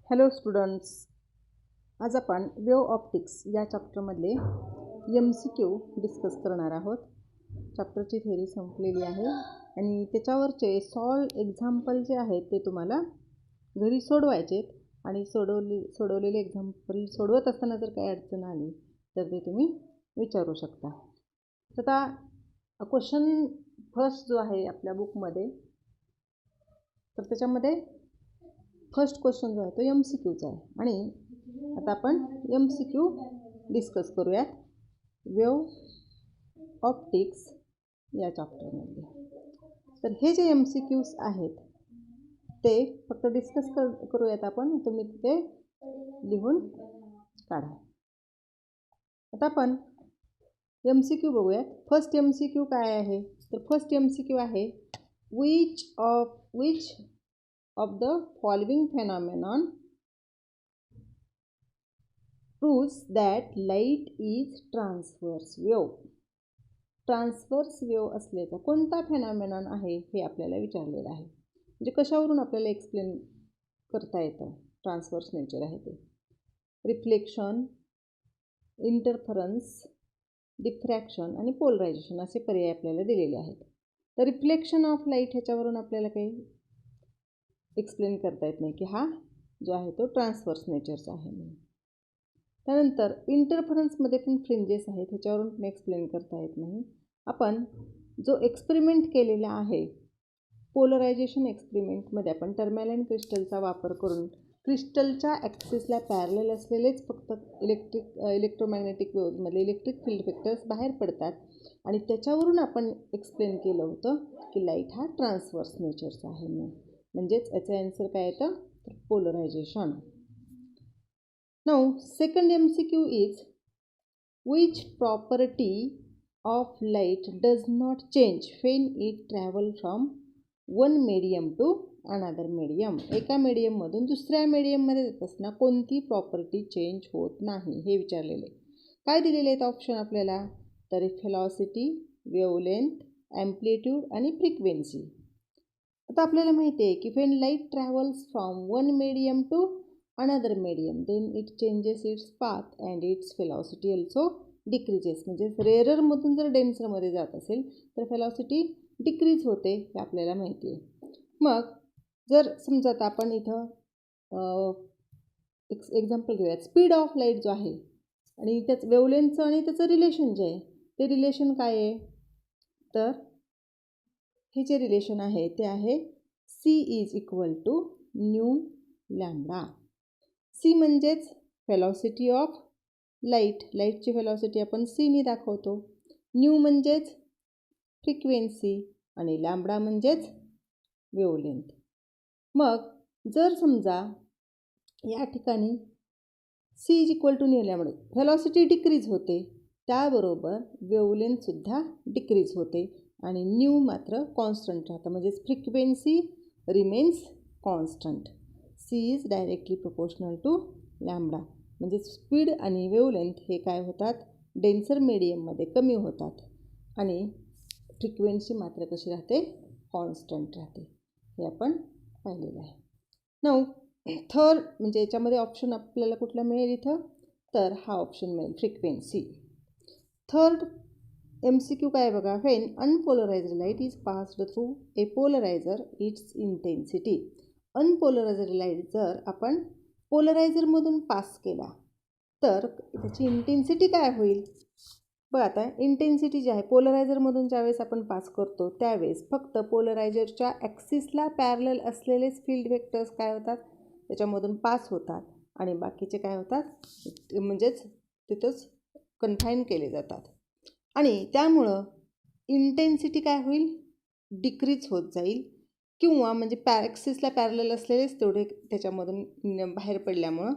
Hello students, आज आपण wave optics या चॅप्टरमधले MCQ डिस्कस करणार आहोत. चॅप्टरची थेअरी संपलेली आहे आणि त्याच्यावरचे सॉल्व एक्झाम्पल जे आहेत ते तुम्हाला घरी सोडवायचे आणि सोडवलेले एक्झाम्पल सोडवत असताना जर काही अडचण आली तर ते तुम्ही विचारू शकता. आता क्वेश्चन फर्स्ट जो आहे आपल्या बुकमध्ये, तर त्याच्यामध्ये फर्स्ट क्वेश्चन जो आहे तो MCQचा आहे आणि आता आपण MCQ डिस्कस करूयात वेव ऑप्टिक्स या चॅप्टरमध्ये. तर हे जे MCQs आहेत ते फक्त डिस्कस करूयात आपण, तुम्ही ते लिहून काढा. आता आपण MCQ बघूयात. फर्स्ट MCQ काय आहे, तर फर्स्ट MCQ आहे which of the following phenomenon proves that light is transverse wave. Transverse wave असल्याचा कोणता फेनॉमेनॉन आहे हे आपल्याला विचारलेलं आहे. म्हणजे कशावरून आपल्याला एक्सप्लेन करता येतं ट्रान्सवर्स नेचर आहे ते. रिफ्लेक्शन, इंटरफरन्स, डिफ्रॅक्शन आणि पोलरायझेशन असे पर्याय आपल्याला दिलेले आहेत. तर रिफ्लेक्शन ऑफ लाईट ह्याच्यावरून आपल्याला काही एक्सप्लेन करता येत नाही की हा जो आहे तो ट्रान्सवर्स नेचरचा आहे म्हणून. त्यानंतर इंटरफरन्समध्ये पण फ्रिंजेस आहेत, ह्याच्यावरून पण एक्सप्लेन करता येत नाही. आपण जो एक्सपेरिमेंट केलेला आहे पोलरायझेशन एक्सपेरिमेंटमध्ये, आपण टर्मॅलाईन क्रिस्टलचा वापर करून क्रिस्टलच्या ॲक्सिसला पॅरलल असलेलेच फक्त इलेक्ट्रोमॅग्नेटिक वेव्हजमधले इलेक्ट्रिक फील्ड वेक्टर्स बाहेर पडतात आणि त्याच्यावरून आपण एक्सप्लेन केलं होतं की लाईट हा ट्रान्सवर्स नेचरचा आहे म्हणून. म्हणजेच याचा आन्सर काय येतं, तर polarisation. Now second MCQ is which property of light does not change when it travel from one medium to another medium. एका मीडियममधून दुसऱ्या मीडियममध्ये जात असताना कोणती प्रॉपर्टी चेंज होत नाही हे विचारलेले. काय दिलेले आहेत ऑप्शन आपल्याला, तर व्हेलॉसिटी, वेवलेंथ, ॲम्प्लिट्यूड आणि फ्रिक्वेन्सी. आता आपल्याला माहिती आहे की when light travels from one medium to another medium then it changes its path and its velocity also decreases. म्हणजे रेअररमधून जर डेन्सरमध्ये जात असेल तर व्हेलॉसिटी डिक्रीज होते हे आपल्याला माहिती आहे. मग जर समजा आता आपण इथं एक्झाम्पल घेऊयात. स्पीड ऑफ लाईट जो आहे आणि त्याचं वेवलेंथचं आणि त्याचं रिलेशन जे आहे ते रिलेशन काय आहे, तर हे जे रिलेशन आहे ते आहे C is equal to nu lambda. C म्हणजेच व्हेलॉसिटी ऑफ लाईट, लाईटची व्हेलॉसिटी आपण Cने दाखवतो. न्यू म्हणजेच फ्रिक्वेन्सी आणि लॅम्बडा म्हणजेच वेवलेंथ. मग जर समजा या ठिकाणी C is equal to nu lambda, velocity decrease होते, त्याबरोबर वेवलेंथसुद्धा डिक्रीज होते आणि न्यू मात्र कॉन्स्टंट राहतं. म्हणजेच frequency remains constant. C is directly proportional to lambda. म्हणजे स्पीड आणि वेवलेंथ हे काय होतात, डेन्सर मीडियममध्ये कमी होतात आणि फ्रिक्वेन्सी मात्र कशी राहते, कॉन्स्टंट राहते. हे आपण पाहिलेलं आहे. नाउ थर्ड म्हणजे याच्यामध्ये ऑप्शन आपल्याला कुठला मिळेल इथं, तर हा ऑप्शन मिळेल फ्रिक्वेन्सी. थर्ड MCQ काय बघा, when unpolarized light is passed through a polarizer its intensity. Unpolarised light जर आपण पोलरायझरमधून पास केला तर त्याची इंटेन्सिटी काय होईल. बघा आता इंटेन्सिटी जी आहे पोलरायझरमधून ज्यावेळेस आपण पास करतो त्यावेळेस फक्त पोलरायझरच्या ॲक्सिसला पॅरलल असलेलेच फील्ड वेक्टर्स काय होतात त्याच्यामधून पास होतात आणि बाकीचे काय होतात म्हणजेच तिथंच कन्फाईन केले जातात आणि त्यामुळं इंटेन्सिटी काय होईल, डिक्रीज होत जाईल किंवा म्हणजे ॲक्सिसला पॅरलल असलेलेच तेवढे त्याच्यामधून बाहेर पडल्यामुळं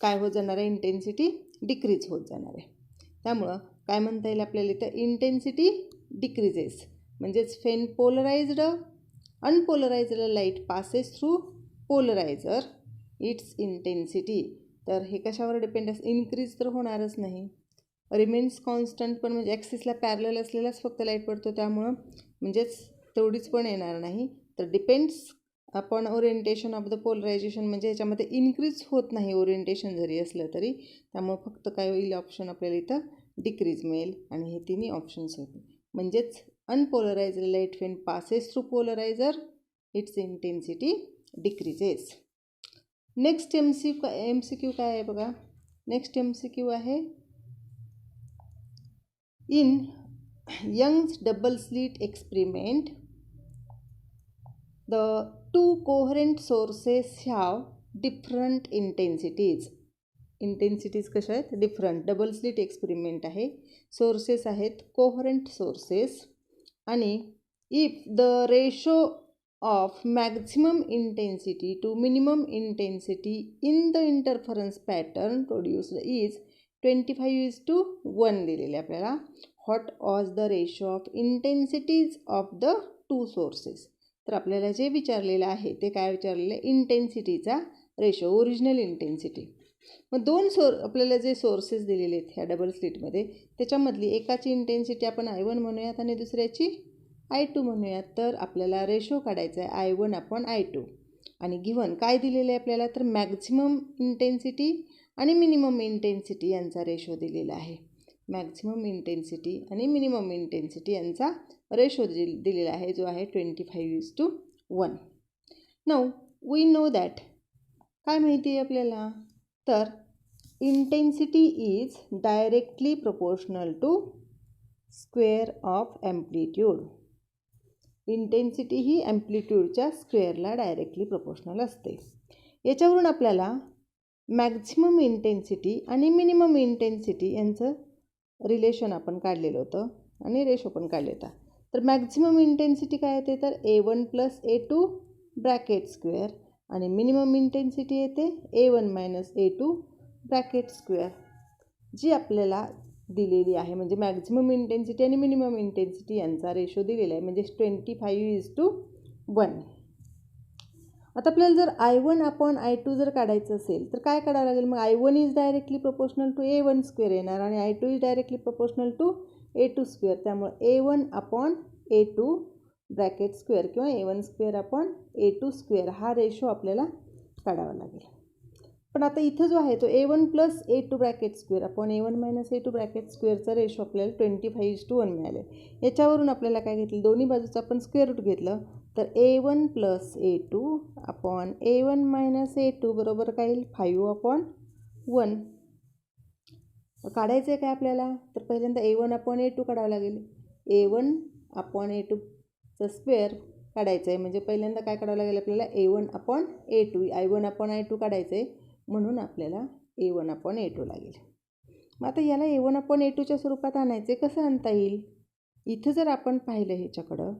काय होत जाणार आहे, इंटेन्सिटी डिक्रीज होत जाणार आहे. त्यामुळं काय म्हणता येईल आपल्याला इथं, इंटेन्सिटी डिक्रीजेस. म्हणजेच when unpolarised light passes through polariser its intensity. तर हे कशावर डिपेंड असतं, इन्क्रीज तर होणारच नाही, रिमेन्स कॉन्स्टंट पण म्हणजे ॲक्सिसला पॅरलल असलेलाच फक्त लाईट पडतो त्यामुळं म्हणजेच तेवढीच पण येणार नाही. तर डिपेंड्स आपण ओरिएंटेशन ऑफ द पोलरायझेशन म्हणजे ह्याच्यामध्ये इन्क्रीज होत नाही ओरिएंटेशन जरी असलं तरी, त्यामुळे फक्त काय होईल ऑप्शन आपल्याला इथं डिक्रीज मिळेल आणि हे तिन्ही ऑप्शन्स होते. म्हणजेच unpolarised light when passes through polariser its intensity decreases. Next MCQ काय आहे बघा. नेक्स्ट MCQ आहे in Young's double slit experiment the two coherent sources have different intensities. Intensities कशा आहेत डिफरंट. डबल स्लिट एक्सपेरिमेंट आहे, sources आहेत coherent sources, आणि if the ratio of maximum intensity to minimum intensity in the interference pattern produced is 25:1 दिलेले आपल्याला. What was the ratio of इंटेन्सिटीज of the two sources. तर आपल्याला जे विचारलेलं आहे ते काय विचारलेलं आहे, इंटेन्सिटीचा रेशो, ओरिजिनल इंटेन्सिटी. मग आपल्याला जे सोर्सेस दिलेले आहेत ह्या डबल स्लिटमध्ये त्याच्यामधली एकाची इंटेन्सिटी आपण I1 म्हणूयात आणि दुसऱ्याची I2 म्हणूयात. तर आपल्याला रेशो काढायचा आहे I1/I2 आणि गिव्हन काय दिलेलं आहे आपल्याला, तर मॅक्झिमम इंटेन्सिटी आणि मिनिमम इंटेन्सिटी यांचा रेशो दिलेला आहे. मॅक्झिमम इंटेन्सिटी आणि मिनिमम इंटेन्सिटी यांचा रेशो दिलेला आहे जो आहे 25:1. नाऊ वी नो दॅट, काय माहिती आहे आपल्याला, तर intensity is directly proportional to square of amplitude. Intensity ही ॲम्प्लिट्यूडच्या स्क्वेअरला डायरेक्टली प्रोपोर्शनल असते. याच्यावरून आपल्याला मॅक्झिमम इंटेन्सिटी आणि मिनिमम इंटेन्सिटी यांचं रिलेशन आपण काढलेलं होतं आणि रेशो पण काढले होता. तर मॅक्झिमम इंटेन्सिटी काय येते, तर A1 + A2 ब्रॅकेट स्क्वेअर, आणि मिनिमम इंटेन्सिटी येते A1 - A2 ब्रॅकेट स्क्वेअर, जी आपल्याला दिलेली आहे. म्हणजे मॅक्झिमम इंटेन्सिटी आणि मिनिमम इंटेन्सिटी यांचा रेशो दिलेला आहे, म्हणजे 25:1. आता आपल्याला जर I1/I2 जर काढायचं असेल तर काय काढावं लागेल, मग I1 is directly proportional to A1 square येणार आणि I2 is directly proportional to A2 square. त्यामुळे A1/A2 ब्रॅकेट स्क्वेअर किंवा A1/A2 स्क्वेअर हा रेशो आपल्याला काढावा लागेल. पण आता इथं जो आहे तो A1 + A2 bracket square upon A1 - A2 bracket स्क्वेअरचा रेशो आपल्याला 25:1 मिळाले. याच्यावरून आपल्याला काय घेतलं, दोन्ही बाजूचं आपण स्क्वेअर रूट घेतलं तर A1 + A2 upon A1 - A2 बरोबर काय येईल 5/1. काढायचं आहे काय आपल्याला, तर पहिल्यांदा A1/A2 काढावं लागेल. A1/A2चं स्क्वेअर काढायचं आहे, म्हणजे पहिल्यांदा काय काढावं लागेल आपल्याला A1/A2. I1/I2 काढायचं आहे म्हणून आपल्याला A1/A2 लागेल. मग आता याला A1/A2च्या स्वरूपात आणायचे, कसं आणता येईल. इथं जर आपण पाहिलं ह्याच्याकडं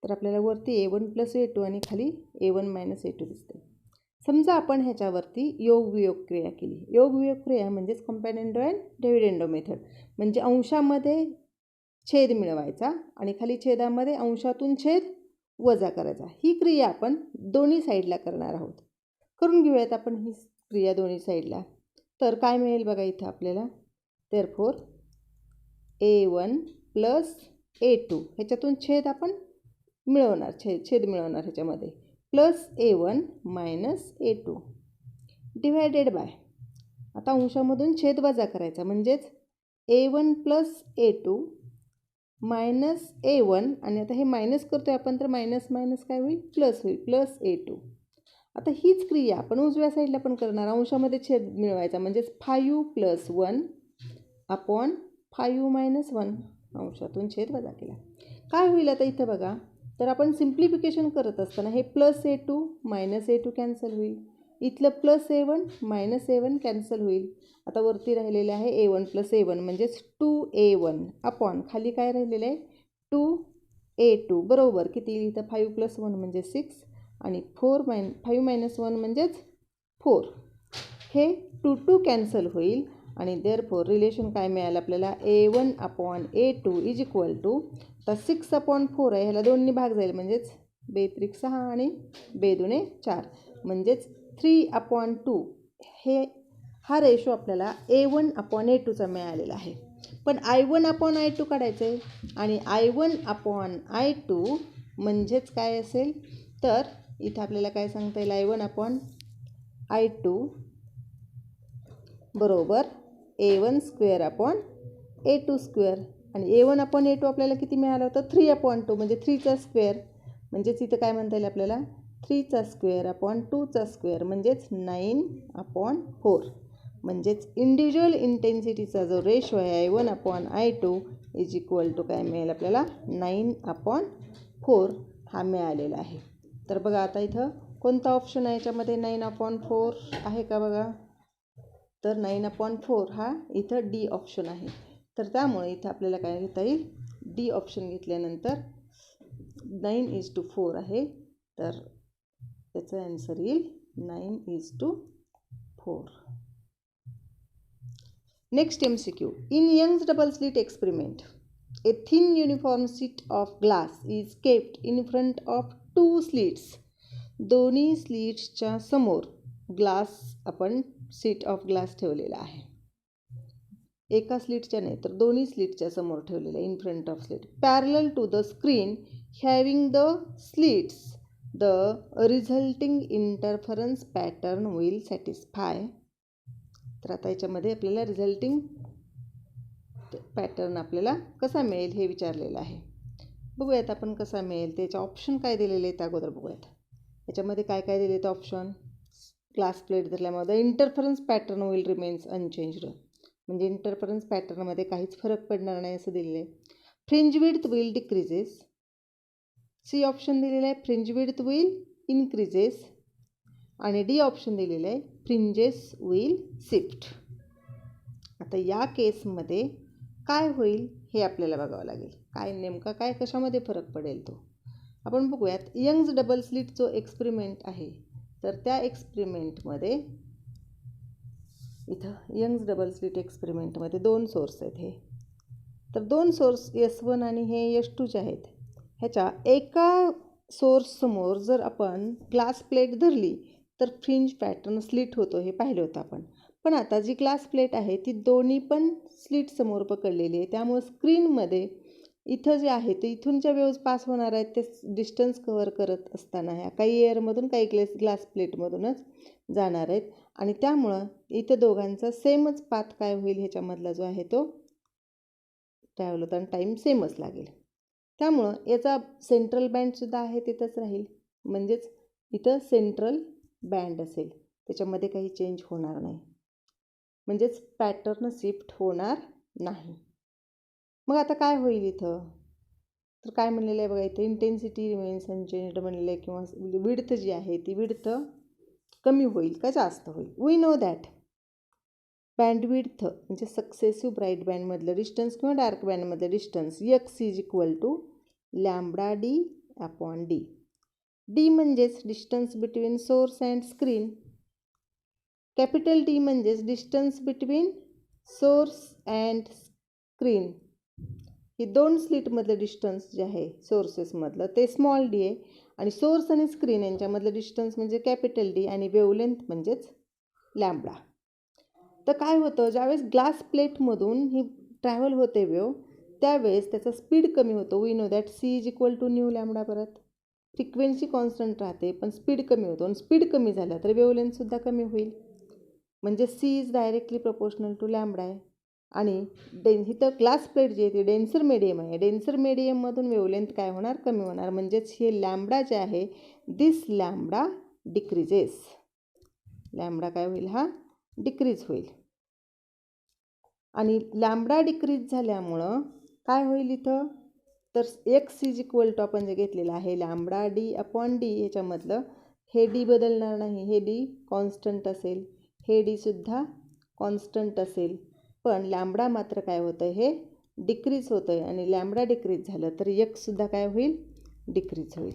तर आपल्याला वरती A1 + A2 आणि खाली A1 - A2 दिसते. समजा आपण ह्याच्यावरती योगवियोग क्रिया केली. योगवियोग क्रिया म्हणजेच कंपॅरेंडो अँड डिव्हिडेंडो मेथड, म्हणजे अंशामध्ये छेद मिळवायचा आणि खाली छेदामध्ये अंशातून छेद वजा करायचा. ही क्रिया आपण दोन्ही साईडला करणार आहोत. करून घेऊयात आपण ही क्रिया दोन्ही साईडला. तर काय मिळेल बघा इथं आपल्याला, देअरफॉर A1 + A2 ह्याच्यातून छेद आपण मिळवणार, छेद मिळवणार ह्याच्यामध्ये, plus A1 - A2 divided by, आता अंशामधून छेद वजा करायचा, म्हणजेच A1 + A2 मायनस A1, आणि आता हे मायनस करतो आहे आपण तर मायनस मायनस काय होईल, प्लस होईल, प्लस A2. आता हीच क्रिया आपण उजव्या साईडला पण करणार, अंशामध्ये छेद मिळवायचा, म्हणजेच 5 + 1 अपॉन 5 - 1 अंशातून छेद वजा केला. काय होईल आता इथं बघा, तर आपण सिम्प्लिफिकेशन करत असताना हे प्लस A2 - A2 कॅन्सल होईल, इथलं प्लस A1 - A1 कॅन्सल होईल. आता वरती राहिलेले आहे A1 + A1 म्हणजेच 2A1 अपॉन खाली काय राहिलेलं आहे 2A2 बरोबर किती, इथं 5 + 1 म्हणजे 6 आणि 5 - 1 म्हणजेच 4. हे 2 कॅन्सल होईल आणि देअरफॉर रिलेशन काय मिळालं आपल्याला, A1/A2 इज इक्वल टू, तर 6/4 आहे, ह्याला 2नी भाग जाईल, म्हणजेच 2 × 6 आणि 2 × 4 म्हणजेच 3/2. हा रेशो आपल्याला A1/A2चा मिळालेला आहे. पण I1/I2 काढायचं आहे आणि I1/I2 म्हणजेच काय असेल, तर इथं आपल्याला काय सांगता येईल I1/I2 बरोबर A1² A2² आणि A1/A2 आपल्याला किती मिळालं होतं 3/2 म्हणजे 3चा स्क्वेअर म्हणजेच इथं काय म्हणता येईल आपल्याला 3²/2² म्हणजेच 9/4 म्हणजेच इंडिव्हिज्युअल इंटेन्सिटीचा जो रेशो आहे I1/I2 = काय मिळेल आपल्याला 9/4 हा मिळालेला आहे. तर बघा आता इथं कोणता ऑप्शन आहे याच्यामध्ये 9/4 आहे का बघा. तर 9/4 हा इथं डी ऑप्शन आहे. तर त्यामुळे इथं आपल्याला काय घेता येईल डी ऑप्शन घेतल्यानंतर 9:4 आहे. तर त्याचं आन्सर येईल 9:4. Next MCQ. In Young's double slit experiment, a thin uniform sheet of glass is kept in front of two slits. दोन्ही स्लिट्सच्या समोर आपण शीट ऑफ ग्लास ठेवलेला आहे. एका स्लिटच्या नाही तर दोन्ही स्लिटच्या समोर ठेवलेलं in front of slit parallel to the screen having the slits the resulting interference pattern will satisfy. तर आता याच्यामध्ये आपल्याला रिझल्टिंग पॅटर्न आपल्याला कसा मिळेल हे विचारलेलं आहे. बघूयात आपण कसा मिळेल त्याचे ऑप्शन काय दिलेले आहेत अगोदर बघूयात. याच्यामध्ये काय काय दिले आहेत ऑप्शन. ग्लास प्लेट धरल्यामध्ये interference pattern will remains unchanged म्हणजे इंटरफरन्स पॅटर्नमध्ये काहीच फरक पडणार नाही असं दिलेलं आहे. Fringe width will decreases. C option दिलेलं आहे फ्रिंज विड्थ विल इन्क्रीजेस आणि डी ऑप्शन दिलेलं आहे फ्रिंजेस विल शिफ्ट. आता या केसमध्ये काय होईल हे आपल्याला बघावं लागेल. काय नेमका काय कशामध्ये फरक पडेल तो आपण बघूयात. यंग्स डबल स्लिट जो एक्सपेरिमेंट आहे तर त्या एक्सपेरिमेंटमध्ये इथं यंग्स डबल स्लिट एक्सपेरिमेंटमध्ये 2 सोर्स आहेत हे. तर 2 सोर्स S1 आणि हे S2चे आहेत. ह्याच्या एका सोर्ससमोर जर आपण ग्लास प्लेट धरली तर फ्रिंज पॅटर्न स्लिट होतो हे पाहिलं होतं आपण. पण आता जी ग्लास प्लेट आहे ती दोन्ही पण स्लिट समोर पकडलेली आहे. त्यामुळे स्क्रीनमध्ये इथं जे आहे ते इथून ज्या वेव्ज पास होणार आहेत ते डिस्टन्स कव्हर करत असताना ह्या काही एअरमधून काही ग्लास प्लेटमधूनच जाणार आहेत आणि त्यामुळं इथं दोघांचा सेमच पाथ काय होईल ह्याच्यामधला जो आहे तो ट्रॅव्हल होताना टाईम सेमच लागेल. त्यामुळं याचा सेंट्रल बँडसुद्धा आहे तिथंच राहील म्हणजेच इथं सेंट्रल बँड असेल त्याच्यामध्ये काही चेंज होणार नाही म्हणजेच पॅटर्न शिफ्ट होणार नाही. मग आता काय होईल इथं तर काय म्हणलेलं आहे बघा इथं इंटेन्सिटी रिमेन्स अनचेंज्ड म्हणलेलं आहे किंवा विड्थ जी आहे ती विड्थ कमी होईल का जास्त होईल. We know that band width म्हणजे सक्सेसिव्ह ब्राईट बँडमधलं डिस्टन्स किंवा डार्क बँडमधलं डिस्टन्स x = λD/d. डी म्हणजेच distance between source and screen. Capital D म्हणजेच distance between source and screen. ही 2 स्लिटमधलं डिस्टन्स जे आहे सोर्सेसमधलं ते स्मॉल डी आहे आणि सोर्स आणि स्क्रीन यांच्यामधलं डिस्टन्स म्हणजे कॅपिटल डी आणि वेवलेंथ म्हणजेच लॅम्बडा. तर काय होतं ज्यावेळेस ग्लास प्लेटमधून ही ट्रॅव्हल होते वेव त्यावेळेस त्याचा स्पीड कमी होतो. We know that C = nu lambda. परत फ्रिक्वेन्सी कॉन्स्टंट राहते पण स्पीड कमी होतो आणि स्पीड कमी झाला तर वेवलेंथसुद्धा कमी होईल म्हणजे C is directly proportional to lambda आहे. आणि इथं ग्लास प्लेट जी आहे ती डेन्सर मीडियम आहे. डेन्सर मीडियममधून वेवलेंथ काय होणार कमी होणार म्हणजेच हे लॅम्बडा जे आहे दिस लॅम्बडा डिक्रीजेस. लॅम्बडा काय होईल हा डिक्रीज होईल आणि लॅम्बडा डिक्रीज झाल्यामुळं काय होईल इथं तर x = आपण जे घेतलेलं आहे λD/d ह्याच्यामधलं हे डी बदलणार नाही. हे डी कॉन्स्टंट असेल हे डी सुद्धा कॉन्स्टंट असेल पण लॅम्बडा मात्र काय होतं हे डिक्रीज होतं आहे आणि लॅम्बडा डिक्रीज झालं तर x सुद्धा काय होईल डिक्रीज होईल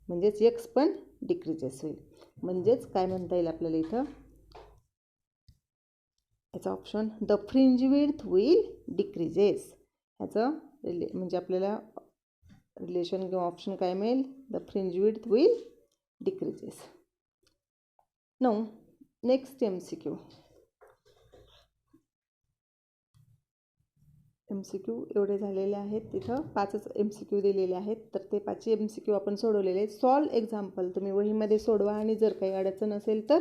म्हणजेच x पण डिक्रीजेस होईल. म्हणजेच काय म्हणता येईल आपल्याला इथं याचा option the fringe width will decreases. ह्याचं म्हणजे आपल्याला रिलेशन किंवा ऑप्शन काय मिळेल the fringe width will decreases. Now next MCQ. MCQ एवढे झालेले आहेत. तिथं 5च MCQ दिलेले आहेत. तर ते 5 MCQ आपण सोडवलेले आहेत. सॉल्व एक्झाम्पल तुम्ही वहीमध्ये सोडवा आणि जर काही अडचण असेल तर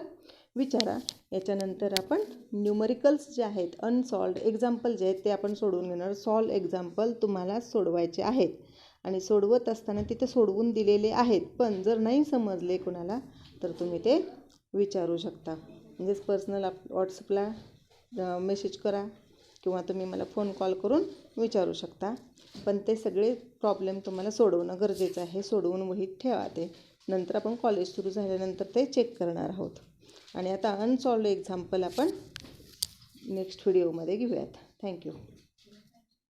विचारा. याच्यानंतर आपण न्यूमरिकल्स जे आहेत, अनसॉल्व्ड एक्झाम्पल जे आहेत ते आपण सोडवून घेणार. सॉल्व एक्झाम्पल तुम्हाला सोडवायचे आहेत आणि सोडवत असताना तिथे सोडवून दिलेले आहेत. पण जर नाही समजले कोणाला तर तुम्ही ते विचारू शकता. म्हणजेच पर्सनल व्हॉट्सअपला मेसेज करा किंवा तुम्ही मला फोन कॉल करून विचारू शकता. पण ते सगळे प्रॉब्लेम तुम्हाला सोडवणं गरजेचं आहे. सोडवून वहीत ठेवा ते. नंतर आपण कॉलेज सुरू झाल्यानंतर ते चेक करणार आहोत. आणि आता अनसॉल्व्ड एक्झाम्पल आपण नेक्स्ट व्हिडिओमध्ये घेऊयात. थँक्यू.